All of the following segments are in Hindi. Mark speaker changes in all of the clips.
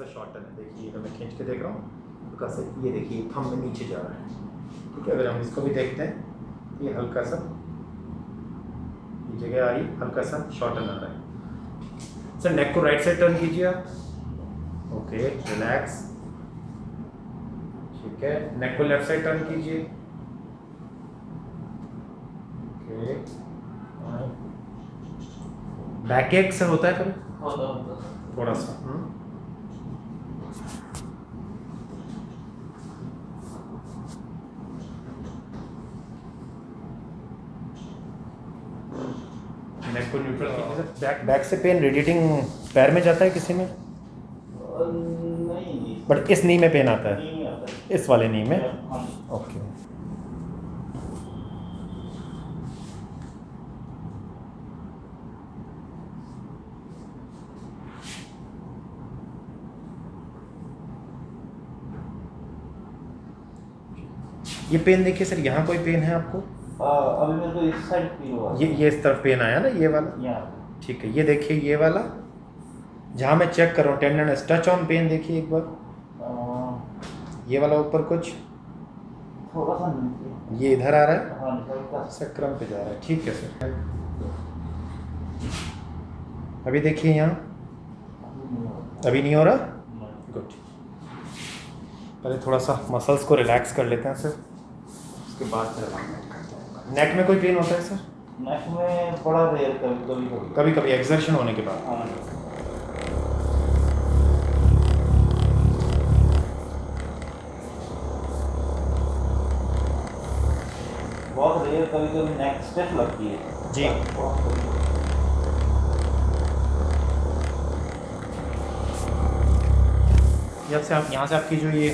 Speaker 1: सा शॉर्टन है। देखिए तो मैं खींच के देख रहा हूँ हल्का सा, ये देखिए थंब में नीचे जा रहा है। ठीक है, अगर हम इसको भी देखते हैं तो ये हल्का सा ये जगह आ रही, हल्का सा शॉर्टन आ रहा है। सर नेक को राइट साइड टर्न कीजिए आप। Okay, relax. ठीक है, नेक को लेफ्ट साइड टर्न कीजिए। ओके, बैक एक सर होता है कभी थोड़ा सा। नेक को न्यूट्रल कीजिए सर। बैक से पेन रेडिएटिंग पैर में जाता है किसी में?
Speaker 2: नहीं,
Speaker 1: बट इस नी में पेन आता है?
Speaker 2: नहीं आता है।
Speaker 1: इस वाले नी में?
Speaker 2: हाँ।
Speaker 1: ओके। ये पेन देखिए सर, यहाँ कोई पेन है आपको?
Speaker 2: अभी मेरे को इस साइड फील हुआ।
Speaker 1: ये इस तरफ पेन आया ना, ये वाला?
Speaker 2: यहाँ।
Speaker 1: ठीक है, ये देखिए ये वाला जहाँ मैं चेक कर रहा हूँ टेंडन टच ऑन पेन देखिए एक बार। ये वाला ऊपर कुछ
Speaker 2: थोड़ा सा नीचे।
Speaker 1: ये इधर आ रहा है,
Speaker 2: हाँ, हल्का सा।
Speaker 1: सक्रम पे जा रहा है। ठीक है सर। अभी देखिए यहाँ, अभी नहीं हो रहा? गुड। पहले थोड़ा सा मसल्स को रिलैक्स कर लेते हैं सर, उसके बाद फिर नेक में कोई पेन होता है सर?
Speaker 2: नेक में बड़ा रेयर कभी
Speaker 1: कभी एक्सर्शन होने के बाद।
Speaker 2: हाँ। बहुत रेयर कभी नेक स्टिफ लगती है
Speaker 1: जी। जब से आप यहाँ से आपकी जो ये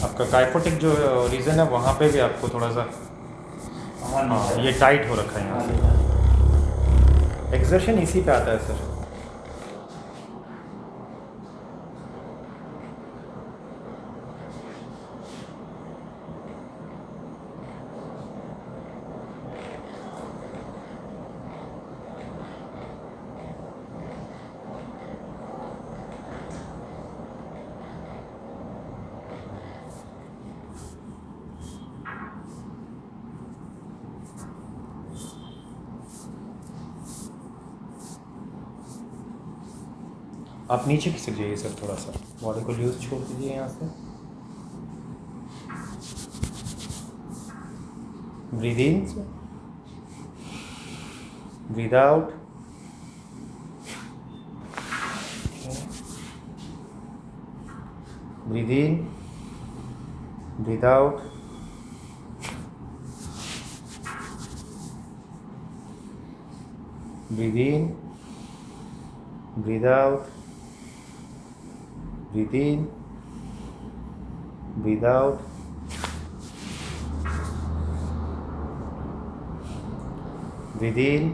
Speaker 1: आपका काइफोटिक जो रीजन है वहाँ पे भी आपको थोड़ा सा हाँ ये टाइट हो रखा है यहाँ से। एक्सर्शन इसी पे आता है सर। आप नीचे खिसक जाइए सर, थोड़ा सा बॉडी को लूज छोड़ दीजिए यहाँ से। Breathe in, breathe out. Breathe in, breathe out. Breathe in, breathe out. Breathe in, breathe out. Breathe in,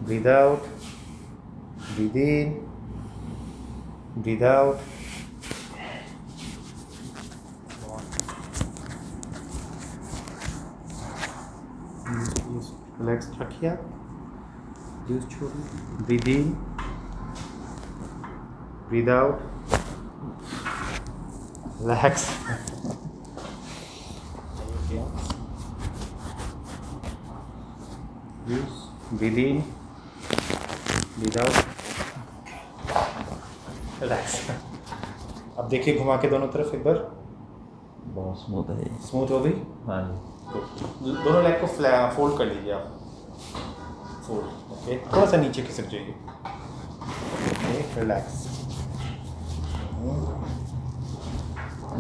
Speaker 1: breathe out. Breathe in, breathe out. Legs रखिए आप, यूज छोड़िए। Breathe in, breathe out, relax. Use, breathe in, breathe out, relax. अब देखिए घुमा के दोनों तरफ एक बार।
Speaker 2: बहुत स्मूथ है।
Speaker 1: स्मूथ हो गई?
Speaker 2: हाँ जी।
Speaker 1: दोनों लेग को फोल्ड कर लीजिए आप। फोल्ड। ओके, थोड़ा सा नीचे खिसक जाइए। Okay, relax.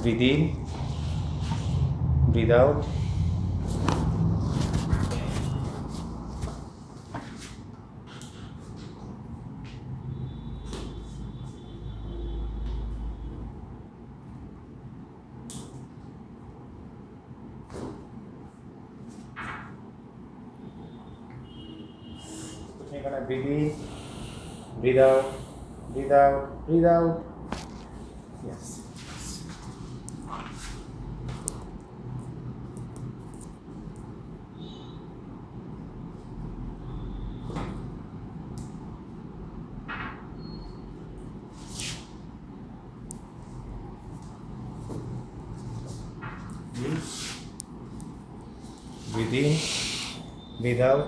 Speaker 1: Breathe in, breathe out. कुछ नहीं करना, breathe in, breathe out, breathe out, breathe out. Yes. breathe in, breathe out.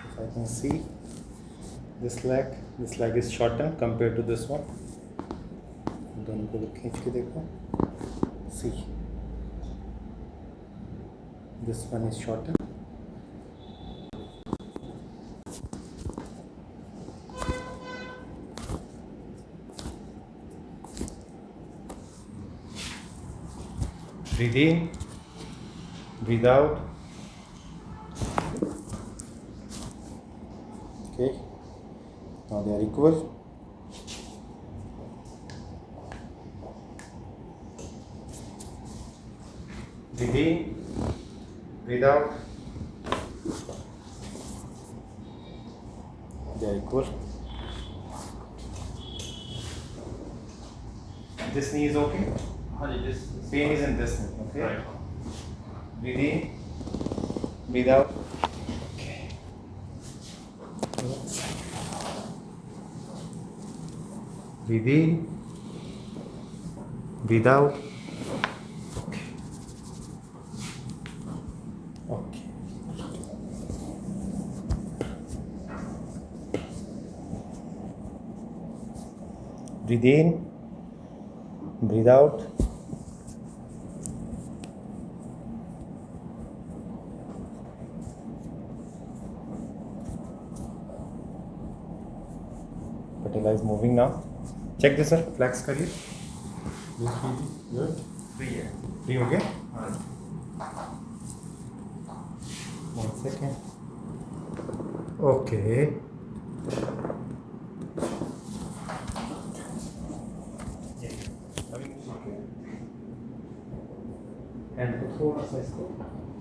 Speaker 1: If I can see this leg is shortened compared to this one. दोनों को खींच के देखो. See, this one is shortened. Breathe in, breathe out. Okay, now they are equal. Breathe in, breathe out. They are equal. This knee is okay? Pain is in this knee, okay?
Speaker 2: Right.
Speaker 1: Breathe in, breathe out. Okay. Breathe in, breathe out. Okay. Okay. Breathe in, breathe out. Patella is moving now. Check this sir. Flex करिए. Good. Free हो गया? One second. Okay. एंड को थोड़ा सा इसको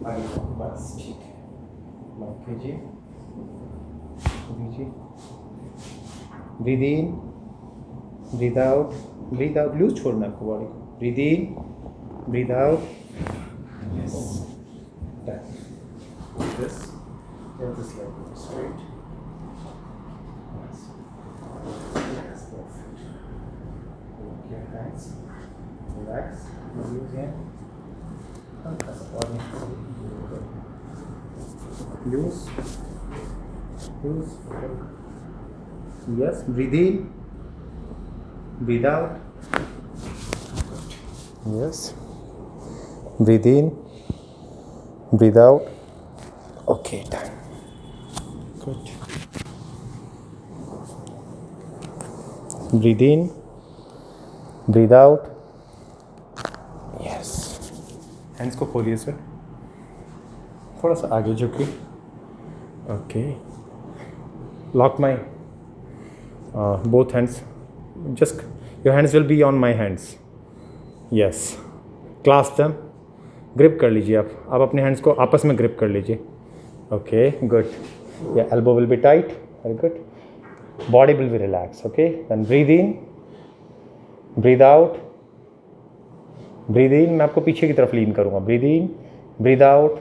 Speaker 1: आगे बस ठीक है. लॉक कीजिए. दीजिए. Breathe in, breathe out. Breathe out. Loose छोड़ना आपको बॉडी को. Breathe in, breathe out. Yes. This get this leg straight. Yes. Yes, perfect. Lock your hands. Relax. Use hand. Loose. Loose. Yes. Breathe in. Breathe out. Yes. Breathe in. Breathe out. Okay, done. Good. Breathe in. Breathe out. Yes. Hands को खोलिए सर. थोड़ा सा आगे झुकिए. Okay. Lock my both hands. Just your hands will be on my hands. Yes. Clasp them. Grip कर लीजिए आप. अपने हैंड्स को आपस में ग्रिप कर लीजिए. Okay. Good. Your elbow will be tight. Very good. Body will be relax. Okay. Then breathe in, breathe out. Breathe in. मैं आपको पीछे की तरफ लीन करूंगा. Breathe in, breathe out.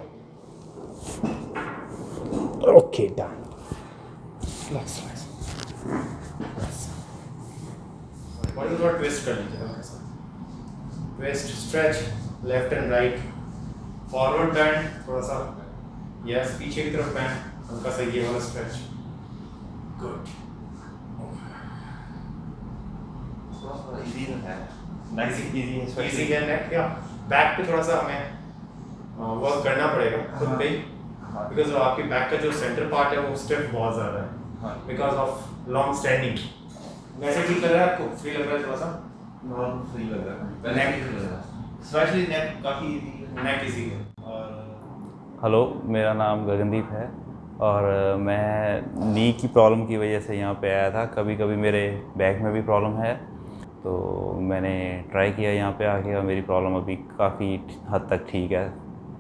Speaker 1: Okay, done. Relax. Body को ट्विस्ट कर लीजिए हल्का सा. Twist, stretch, left and right. Forward bend थोड़ा सा. यस. पीछे की तरफ बैंड हल्का सा. ये वाला स्ट्रेच. गुड. इजी है नेक. या बैक पे थोड़ा सा हमें वर्क करना पड़ेगा खुद पे ही. बिकॉज आपकी बैक का जो सेंटर पार्ट है वो स्टिफ बहुत ज़्यादा है बिकॉज ऑफ लॉन्ग स्टैंडिंग. वैसे ठीक लग रहा है आपको? फ्री लग रहा है थोड़ा सा?
Speaker 2: नॉर्मल फ्री लग रहा है.
Speaker 1: नेक
Speaker 2: लग रहा है. स्पेशली नेक काफ़ी इजी है.
Speaker 1: नेक इजी है.
Speaker 2: और
Speaker 3: हेलो, मेरा नाम गगनदीप है और मैं नी की प्रॉब्लम की वजह से यहाँ पे आया था. कभी कभी मेरे बैक में भी प्रॉब्लम है, तो मैंने ट्राई किया यहाँ पे आके और मेरी प्रॉब्लम अभी काफ़ी हद तक ठीक है.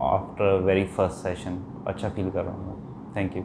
Speaker 3: आफ्टर वेरी फर्स्ट सेशन अच्छा फील कर रहा हूँ. Thank you.